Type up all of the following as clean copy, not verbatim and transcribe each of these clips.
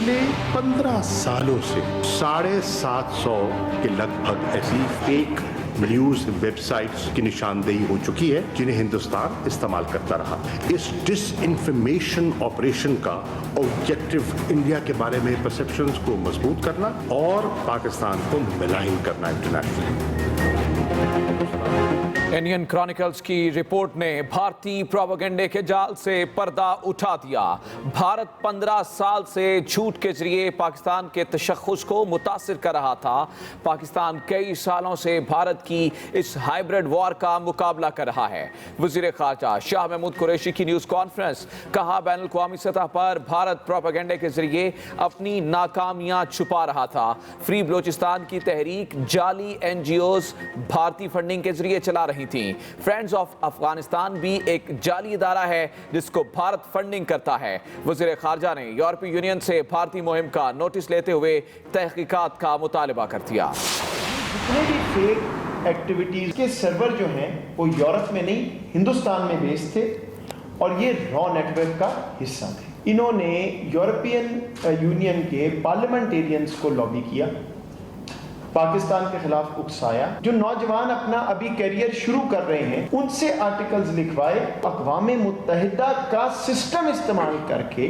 पिछले 15 सालों से 750 के लगभग ऐसी फेक न्यूज वेबसाइट्स की निशानदेही हो चुकी है जिन्हें हिंदुस्तान इस्तेमाल करता रहा। इस डिसइंफॉर्मेशन ऑपरेशन का ऑब्जेक्टिव इंडिया के बारे में परसेप्शंस को मजबूत करना और पाकिस्तान को मिलाइन करना इंटरनेशनली। इंडियन क्रॉनिकल्स की रिपोर्ट ने भारतीय प्रोपेगेंडे के जाल से पर्दा उठा दिया। भारत 15 साल से झूठ के जरिए पाकिस्तान के तशख़्ख़ुस को मुतासिर कर रहा था। पाकिस्तान कई सालों से भारत की इस हाइब्रिड वॉर का मुकाबला कर रहा है। वज़ीर ख़ारजा शाह महमूद कुरैशी की न्यूज़ कॉन्फ्रेंस, कहा बैनुल अक़वामी सतह पर भारत प्रोपेगेंडे के जरिए अपनी नाकामियां छुपा रहा था। फ्री बलोचिस्तान की तहरीक जाली NGOs भारतीय फंडिंग के जरिए चला रही थी। फ्रेंड्स ऑफ अफगानिस्तान भी एक जाली इदारा है जिसको भारत फंडिंग करता है। वज़ीर ख़ारजा ने यूरोपीय यूनियन से भारतीय मुहिम का नोटिस लेते हुए तहकीकात का मुतालबा कर दिया। जितने भी फेक एक्टिविटीज के सर्वर जो हैं वो यूरोप में नहीं हिंदुस्तान में बेस्ड थे और ये रॉ नेटवर्क का हिस्सा थे। इन्होंने यूरोपियन यूनियन के पार्लियामेंटेरियंस को लॉबी किया, पाकिस्तान के खिलाफ उकसाया। जो नौजवान अपना अभी करियर शुरू कर रहे हैं उनसे आर्टिकल्स लिखवाए, अक़वाम मुत्तहिदा का सिस्टम इस्तेमाल करके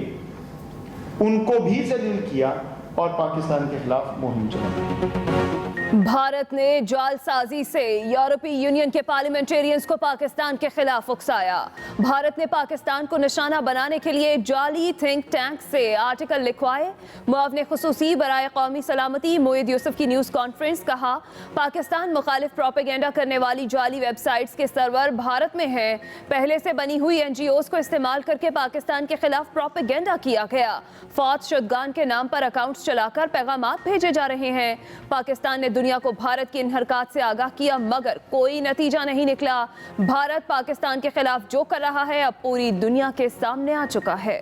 उनको भी जलील किया और पाकिस्तान के खिलाफ मुहिम चलाई। भारत ने जालसाजी से यूरोपीय यूनियन के पार्लियामेंटेरियंस को पाकिस्तान के खिलाफ उकसाया। भारत ने पाकिस्तान को निशाना बनाने के लिए जाली थिंक टैंक से आर्टिकल लिखवाए। मुआवने खुसूसी बराए कौमी सलामती मोईद यूसुफ की न्यूज़ कॉन्फ्रेंस, कहा पाकिस्तान मुखालिफ प्रोपेगेंडा करने वाली जाली वेबसाइट्स के सर्वर भारत में हैं। पहले से बनी हुई NGOs को इस्तेमाल करके पाकिस्तान के खिलाफ प्रोपेगेंडा किया गया। फौत शुदगान के नाम पर अकाउंट्स चलाकर पैगामात भेजे जा रहे हैं। पाकिस्तान ने दुनिया को भारत की इन हरकत से आगाह किया मगर कोई नतीजा नहीं निकला। भारत पाकिस्तान के खिलाफ जो कर रहा है अब पूरी दुनिया के सामने आ चुका है।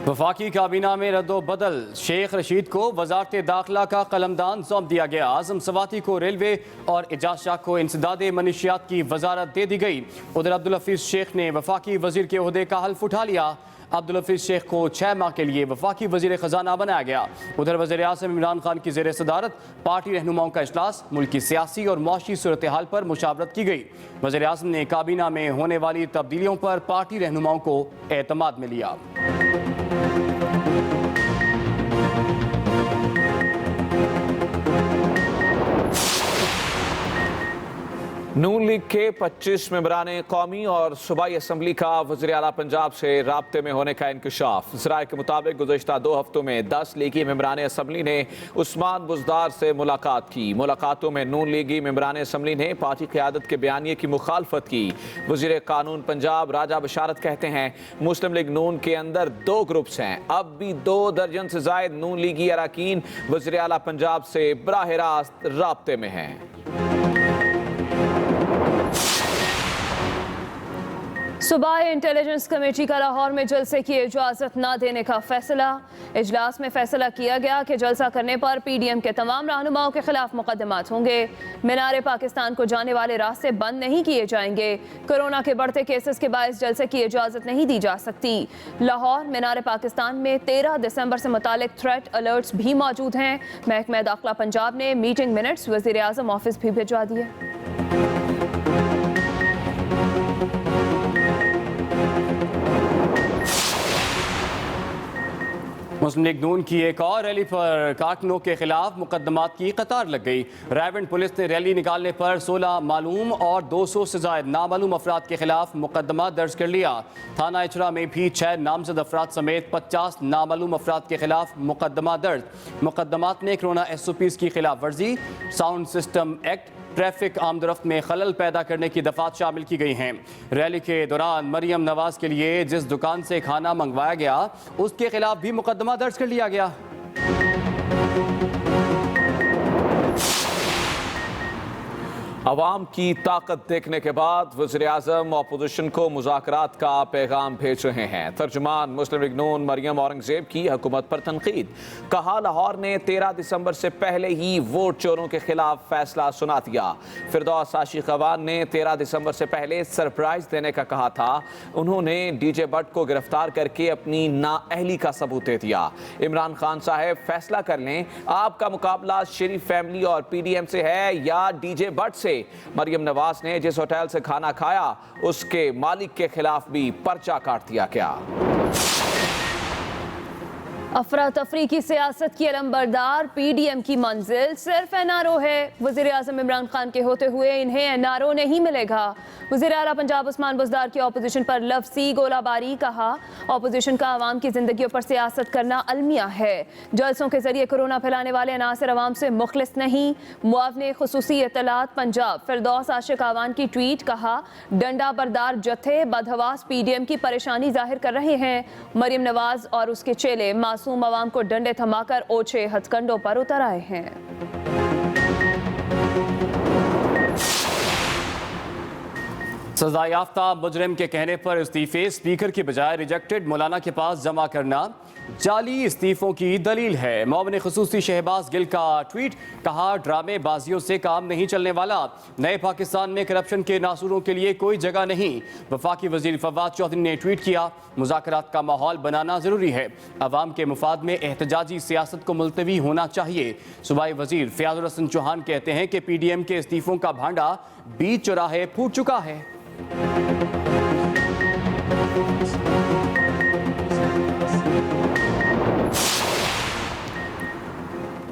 वफाकी काबीना में रद्दो-बदल, शेख रशीद को वजारत दाखिला का कलमदान सौंप दिया गया। आज़म सवाती को रेलवे और एजाज शाह को इंसदाद मनशियात की वजारत दे दी गई। उधर अब्दुल हफीज शेख ने वफाकी वजीर के ओहदे का हल्फ उठा लिया। अब्दुल हफीज शेख को 6 माह के लिए वफाकी वजीर ख़जाना बनाया गया। उधर वज़ीर आज़म इमरान खान की ज़ेर सदारत पार्टी रहनुमाओं का इजलास, मुल्क की सियासी और मुआशी सूरत हाल पर मुशावरत की गई। वज़ीर आज़म ने काबीना में होने वाली तब्दीलियों पर पार्टी रहनुमाओं को एतमाद में लिया। नून लीग के 25 मेंबरान कौमी और सूबाई असम्बली का वज़ीर आला पंजाब से राब्ते में होने का इंकशाफ। ज़राए के मुताबिक गुज़श्ता 2 हफ्तों में 10 लीगी मेंबरान असम्बली ने उस्मान बुज़दार से मुलाकात की। मुलाकातों में नून लीगी मेंबरान असम्बली ने पार्टी क़यादत के बयानिए की मुखालफत की। वज़ीर कानून पंजाब राजा बशारत कहते हैं मुस्लिम लीग नून के अंदर 2 ग्रुप्स हैं। अब भी 2 दर्जन से ज़ायद नून लीगी अरकान वज़ीर आला पंजाब से बराह रास्त राब्ते में हैं। सूबाई इंटेलिजेंस कमेटी का लाहौर में जलसे की इजाज़त न देने का फैसला। इजलास में फैसला किया गया कि जलसा करने पर PDM के तमाम रहनुमाओं के खिलाफ मुकदमात होंगे। मीनार पाकिस्तान को जाने वाले रास्ते बंद नहीं किए जाएंगे। कोरोना के बढ़ते केसेस के बायस जलसे की इजाज़त नहीं दी जा सकती। लाहौर मीनार पाकिस्तान में 13 दिसंबर से मुतालिक थ्रेट अलर्ट्स भी मौजूद हैं। महकमा दाखिला पंजाब ने मीटिंग मिनट्स वज़ीर आज़म ऑफिस भी भिजवा दिए। मुस्लिम लीग नून की एक और रैली पर कारकुनों के खिलाफ मुकदमात की कतार लग गई। रायबंड पुलिस ने रैली निकालने पर 16 मालूम और 200 से ज़ायद नामालूम अफराद के खिलाफ मुकदमा दर्ज कर लिया। थाना इचरा में भी 6 नामजद अफराद समेत 50 नामालूम अफराद के खिलाफ मुकदमा दर्ज। मुकदमात में कोरोना SOPs की खिलाफ वर्जी, साउंड सिस्टम एक्ट, ट्रैफिक आमदरफ्त में खलल पैदा करने की दफात शामिल की गई हैं। रैली के दौरान मरियम नवाज के लिए जिस दुकान से खाना मंगवाया गया उसके खिलाफ भी मुकदमा दर्ज कर लिया गया। عوام کی طاقت دیکھنے کے بعد وزیر اعظم اپوزیشن کو مذاکرات کا پیغام بھیج رہے ہیں۔ ترجمان مسلم لیگ نون مریم اورنگزیب کی حکومت پر تنقید، کہا لاہور نے 13 دسمبر سے پہلے ہی ووٹ چوروں کے خلاف فیصلہ سنا دیا۔ فردوس عاشق اخوان نے 13 دسمبر سے پہلے سرپرائز دینے کا کہا تھا، انہوں نے ڈی جے بٹ کو گرفتار کر کے اپنی نااہلی کا ثبوت دے دیا۔ عمران خان صاحب فیصلہ کر لیں، آپ کا مقابلہ شریف فیملی اور پی ڈی ایم سے ہے یا ڈی جے بٹ سے۔ مریم نواز نے جس ہوٹل سے کھانا کھایا اس کے مالک کے خلاف بھی پرچہ کاٹ دیا گیا۔ افراتفری کی سیاست کی علمبردار پی ڈی ایم کی منزل صرف این آر او ہے۔ وزیر اعظم عمران خان کے ہوتے ہوئے انہیں این آر او نہیں ملے گا۔ وزیر اعلیٰ پنجاب عثمان بزدار کی اپوزیشن پر لفظی گولہ باری، کہا اپوزیشن کا عوام کی زندگیوں پر سیاست کرنا المیہ ہے، جلسوں کے ذریعے کورونا پھیلانے والے عناصر عوام سے مخلص نہیں۔ معاون خصوصی اطلاعات پنجاب فردوس عاشق اخوان کی ٹویٹ، کہا ڈنڈا بردار جتھے بدحواس پی ڈی ایم کی پریشانی ظاہر کر رہے ہیں۔ مریم نواز اور اس کے چیلے معصوم عوام کو ڈنڈے تھما کر اوچھے ہتھ کنڈوں پر اتر آئے ہیں۔ سزا یافتہ مجرم کے کہنے پر استعفے اسپیکر کی بجائے ریجیکٹڈ مولانا کے پاس جمع کرنا جعلی استعفوں کی دلیل ہے۔ معاون خصوصی شہباز گل کا ٹویٹ، کہا ڈرامے بازیوں سے کام نہیں چلنے والا، نئے پاکستان میں کرپشن کے ناصوروں کے لیے کوئی جگہ نہیں۔ وفاقی وزیر فواد چودھری نے ٹویٹ کیا، مذاکرات کا ماحول بنانا ضروری ہے، عوام کے مفاد میں احتجاجی سیاست کو ملتوی ہونا چاہیے۔ صوبائی وزیر فیاض الحسن چوہان کہتے ہیں کہ پی ڈی ایم کے استعفوں کا بھانڈا بیچ چوراہے پھوٹ چکا ہے۔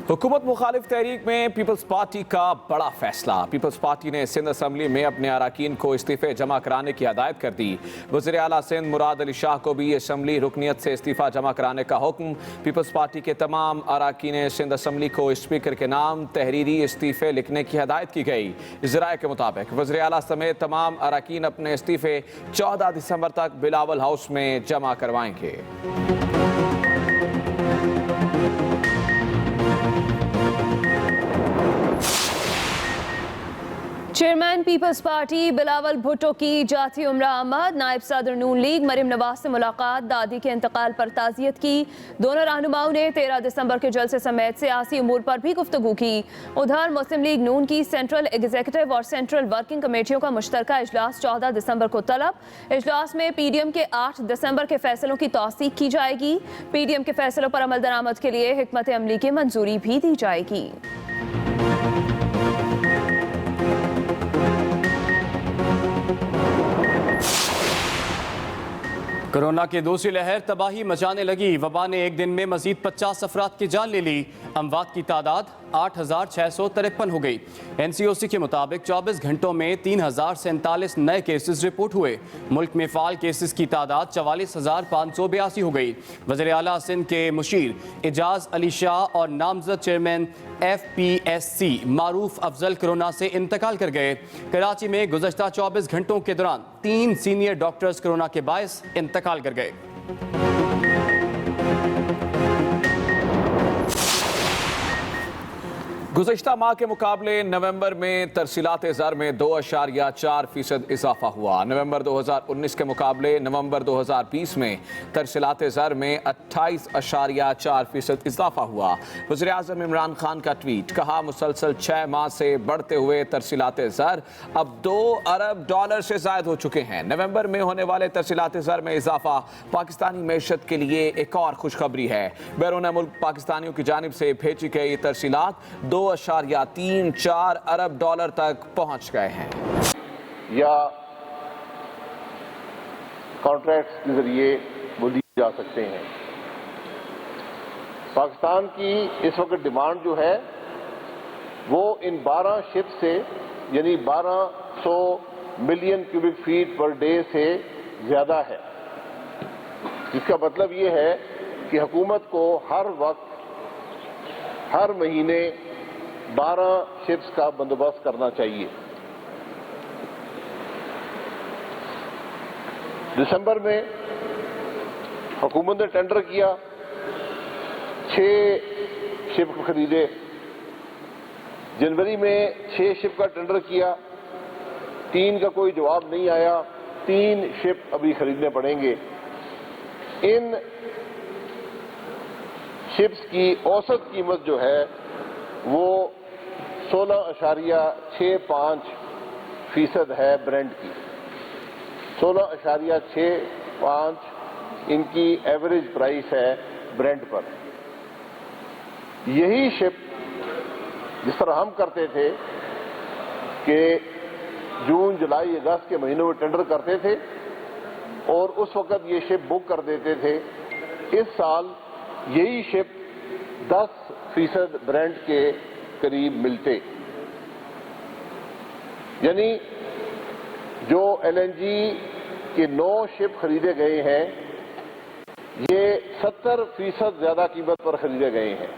حکومت مخالف تحریک میں پیپلز پارٹی کا بڑا فیصلہ، پیپلز پارٹی نے سندھ اسمبلی میں اپنے اراکین کو استعفے جمع کرانے کی ہدایت کر دی۔ وزیر اعلیٰ سندھ مراد علی شاہ کو بھی اسمبلی رکنیت سے استعفیٰ جمع کرانے کا حکم۔ پیپلز پارٹی کے تمام اراکین سندھ اسمبلی کو اسپیکر کے نام تحریری استعفے لکھنے کی ہدایت کی گئی۔ ذرائع کے مطابق وزیر اعلیٰ سمیت تمام اراکین اپنے استعفے 14 دسمبر تک بلاول ہاؤس میں جمع کروائیں گے۔ چیئرمین پیپلز پارٹی بلاول بھٹو کی جاتی عمرہ آمد، نائب صدر نون لیگ مریم نواز سے ملاقات، دادی کے انتقال پر تعزیت کی۔ دونوں رہنماؤں نے 13 دسمبر کے جلسے سمیت سیاسی امور پر بھی گفتگو کی۔ ادھر مسلم لیگ نون کی سینٹرل ایگزیکٹو اور سینٹرل ورکنگ کمیٹیوں کا مشترکہ اجلاس 14 دسمبر کو طلب۔ اجلاس میں پی ڈی ایم کے 8 دسمبر کے فیصلوں کی توثیق کی جائے گی۔ پی ڈی ایم کے فیصلوں پر عمل درآمد کے لیے حکمت عملی کی منظوری بھی دی جائے گی۔ کورونا کی دوسری لہر تباہی مچانے لگی، وبا نے ایک دن میں مزید 50 افراد کی جان لے لی، اموات کی تعداد 8653 ہو گئی۔ این سی او سی کے مطابق 24 گھنٹوں میں 3047 نئے کیسز رپورٹ ہوئے، ملک میں فعال کیسز کی تعداد 44,582 ہو گئی۔ وزیر اعلیٰ سندھ کے مشیر اعجاز علی شاہ اور نامزد chairman F P S C Maroof Afzal corona سے انتقال کر گئے۔ کراچی میں گزشتہ 24 گھنٹوں کے دوران 3 سینئر ڈاکٹرز کورونا کے باعث انتقال کر گئے۔ گزشتہ ماہ کے مقابلے نومبر میں ترسیلات زر میں 2.4% اضافہ ہوا۔ نومبر 2019 کے مقابلے نومبر 2020 میں ترسیلات زر میں 28.4% اضافہ ہوا۔ وزیر اعظم عمران خان کا ٹویٹ، کہا مسلسل 6 ماہ سے بڑھتے ہوئے ترسیلات زر اب $2 ارب سے زائد ہو چکے ہیں۔ نومبر میں ہونے والے ترسیلات زر میں اضافہ پاکستانی معیشت کے لیے ایک اور خوشخبری ہے۔ بیرون ملک پاکستانیوں کی جانب سے بھیجی گئی ترسیلات $2.34 ارب تک پہنچ گئے ہیں۔ یا کانٹریکٹس کے ذریعے وہ دیے جا سکتے ہیں۔ پاکستان کی اس وقت ڈیمانڈ جو ہے وہ ان 12 شپ سے یعنی 1200 million cubic feet per day سے زیادہ ہے، جس کا مطلب یہ ہے کہ حکومت کو ہر وقت ہر مہینے 12 شپس کا بندوبست کرنا چاہیے۔ دسمبر میں حکومت نے ٹینڈر کیا، 6 شپ خریدے، जनवरी में 6 शिप का टेंडर किया, 3 का कोई जवाब नहीं आया, 3 शिप अभी खरीदने पड़ेंगे। इन शिप्स की औसत कीमत जो है वो 16.65% है ब्रेंट की। 16.65 इनकी एवरेज प्राइस है ब्रेंट पर। यही शिप जिस तरह हम करते थे कि जून, जुलाई, अगस्त के महीनों में टेंडर करते थे और उस वक्त ये शिप बुक कर देते थे, इस साल यही शिप 10% ब्रेंट के करीब मिलते। यानी जो एलएनजी के 9 शिप खरीदे गए हैं, ये 70% ज्यादा कीमत पर खरीदे गए हैं।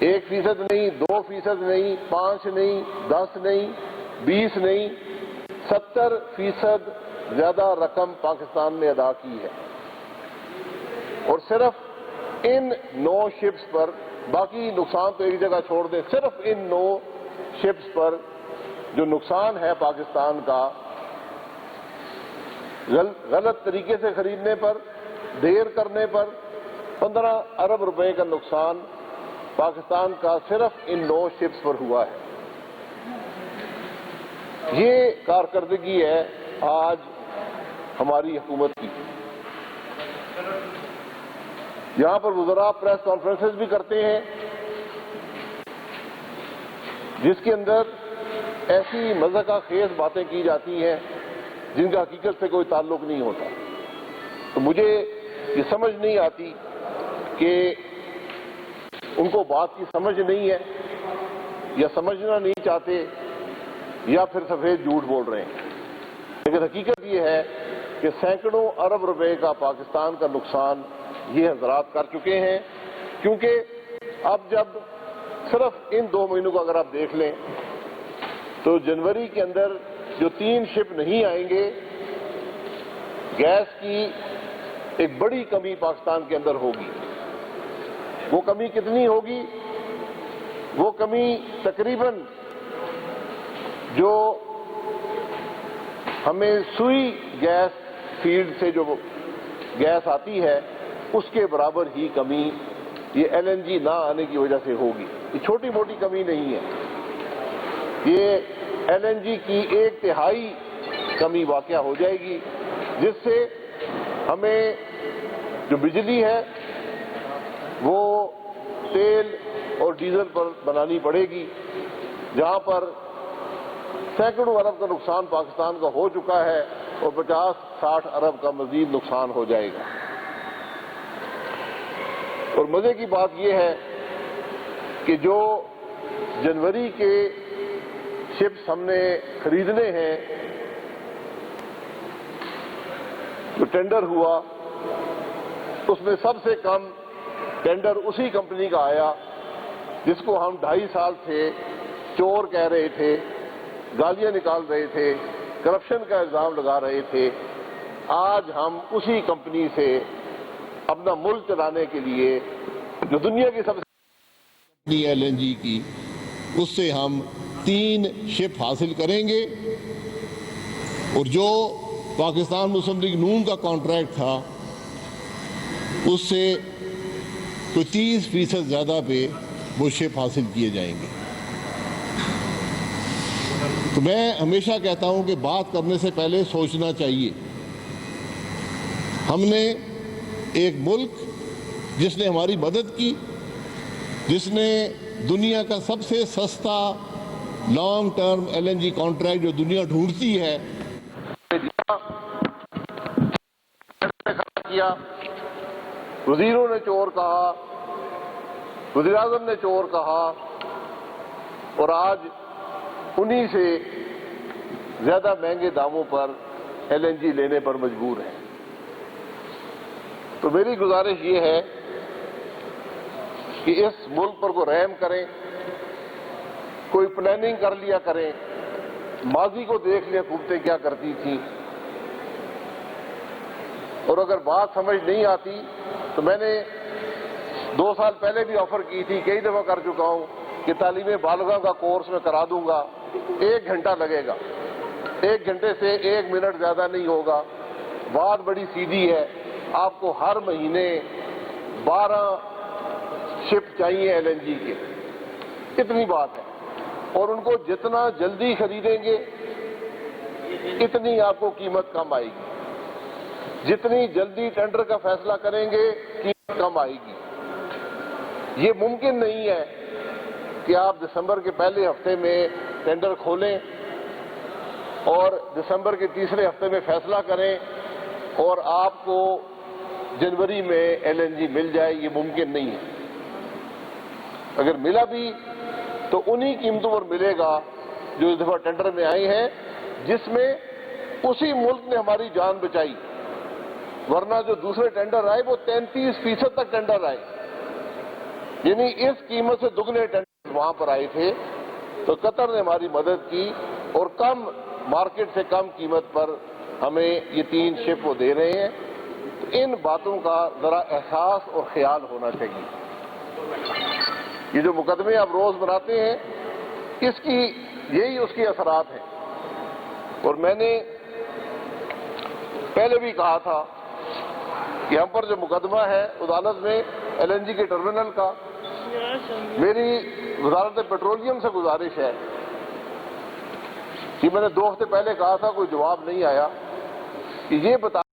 1% नहीं, 2% नहीं, 5 नहीं, 10 नहीं, 20 नहीं, 70% ज्यादा रकम पाकिस्तान ने अदा की है। और सिर्फ इन 9 शिप्स पर, बाकी नुकसान तो एक जगह छोड़ दें, सिर्फ इन 9 शिप्स पर जो नुकसान है पाकिस्तान का, गलत तरीके से खरीदने पर, देर करने पर 15 अरब रुपए का नुकसान पाकिस्तान का सिर्फ इन 9 शिप्स पर हुआ है। ये कारकर्दगी है आज हमारी हुकूमत की। यहां पर वज़रा प्रेस कॉन्फ्रेंसेस भी करते हैं जिसके अंदर ऐसी मज़ाक़ खेज़ बातें की जाती हैं जिनका हकीकत से कोई ताल्लुक नहीं होता। तो मुझे ये समझ नहीं आती कि उनको बात की समझ नहीं है या समझना नहीं चाहते या फिर सफेद झूठ बोल रहे हैं। लेकिन हकीकत ये है कि सैकड़ों अरब रुपए का पाकिस्तान का नुकसान ये हजरात कर चुके हैं, क्योंकि अब जब सिर्फ इन 2 महीनों को अगर आप देख लें तो जनवरी के अंदर जो 3 शिप नहीं आएंगे, गैस की एक बड़ी कमी पाकिस्तान के अंदर होगी। वो कमी कितनी होगी? वो कमी तकरीबन जो हमें सुई गैस फील्ड से जो गैस आती है उसके बराबर ही कमी ये एलएनजी ना आने की वजह से होगी। ये छोटी मोटी कमी नहीं है, ये एलएनजी की 1/3 कमी वाक़या हो जाएगी, जिससे हमें जो बिजली है वो तेल और डीजल पर बनानी पड़ेगी, जहां पर सैकड़ों अरब का नुकसान पाकिस्तान का हो चुका है और 50-60 अरब का मजीद नुकसान हो जाएगा। और मजे की बात यह है कि जो जनवरी के शिप्स हमने खरीदने हैं, जो टेंडर हुआ उसमें सबसे कम टेंडर उसी कंपनी का आया जिसको हम 2.5 साल से चोर कह रहे थे, गालियां निकाल रहे थे, करप्शन का इल्जाम लगा रहे थे। आज हम उसी कंपनी से अपना मुल्क चलाने के लिए जो दुनिया की सबसे एलएनजी की, उससे हम 3 शिप हासिल करेंगे और जो पाकिस्तान मुस्लिम लीग नून का कॉन्ट्रैक्ट था उससे तो 30% ज्यादा पे वो शिप हासिल किए जाएंगे। तो मैं हमेशा कहता हूं कि बात करने से पहले सोचना चाहिए। हमने एक मुल्क जिसने हमारी मदद की, जिसने दुनिया का सबसे सस्ता लॉन्ग टर्म एलएनजी कॉन्ट्रैक्ट जो दुनिया ढूंढती है किया, वजीरों ने चोर कहा, वज़ीर आज़म ने चोर कहा, और आज उन्हीं से ज्यादा महंगे दामों पर एलएनजी लेने पर मजबूर हैं। तो मेरी गुजारिश ये है कि इस मुल्क पर को रहम करें, कोई प्लानिंग कर लिया करें, माजी को देख लिया हुकूमतें क्या करती थी, और अगर बात समझ नहीं आती तो मैंने 2 साल पहले भी ऑफर की थी, कई दफा कर चुका हूं کہ تعلیم بالغہ کا کورس میں کرا دوں گا، 1 گھنٹہ لگے گا، 1 گھنٹے سے 1 منٹ زیادہ نہیں ہوگا۔ بات بڑی سیدھی ہے، آپ کو ہر مہینے 12 شپ چاہیے LNG کے، اتنی بات ہے، اور ان کو جتنا جلدی خریدیں گے اتنی آپ کو قیمت کم آئے گی، جتنی جلدی ٹینڈر کا فیصلہ کریں گے قیمت کم آئے گی۔ یہ ممکن نہیں ہے کہ آپ دسمبر کے پہلے ہفتے میں ٹینڈر کھولیں اور دسمبر کے تیسرے ہفتے میں فیصلہ کریں اور آپ کو جنوری میں LNG مل جائے، یہ ممکن نہیں ہے۔ اگر ملا بھی تو انہی قیمتوں پر ملے گا جو اس دفعہ ٹینڈر میں آئے ہیں، جس میں اسی ملک نے ہماری جان بچائی، ورنہ جو دوسرے ٹینڈر آئے وہ 33% تک ٹینڈر آئے، یعنی اس قیمت سے دگنے ٹینڈر وہاں پر آئے تھے، تو قطر نے ہماری مدد کی اور کم مارکیٹ سے کم قیمت پر ہمیں یہ 3 شپ وہ دے رہے ہیں۔ تو ان باتوں کا ذرا احساس اور خیال ہونا چاہیے۔ یہ جو مقدمے آپ روز بناتے ہیں، یہی اس کے اثرات ہیں، اور میں نے پہلے بھی کہا تھا کہ ہم پر جو مقدمہ ہے عدالت میں LNG کے ٹرمینل کا، میری وزارت پیٹرولیم سے گزارش ہے کہ میں نے 2 ہفتے پہلے کہا تھا، کوئی جواب نہیں آیا، کہ یہ بتا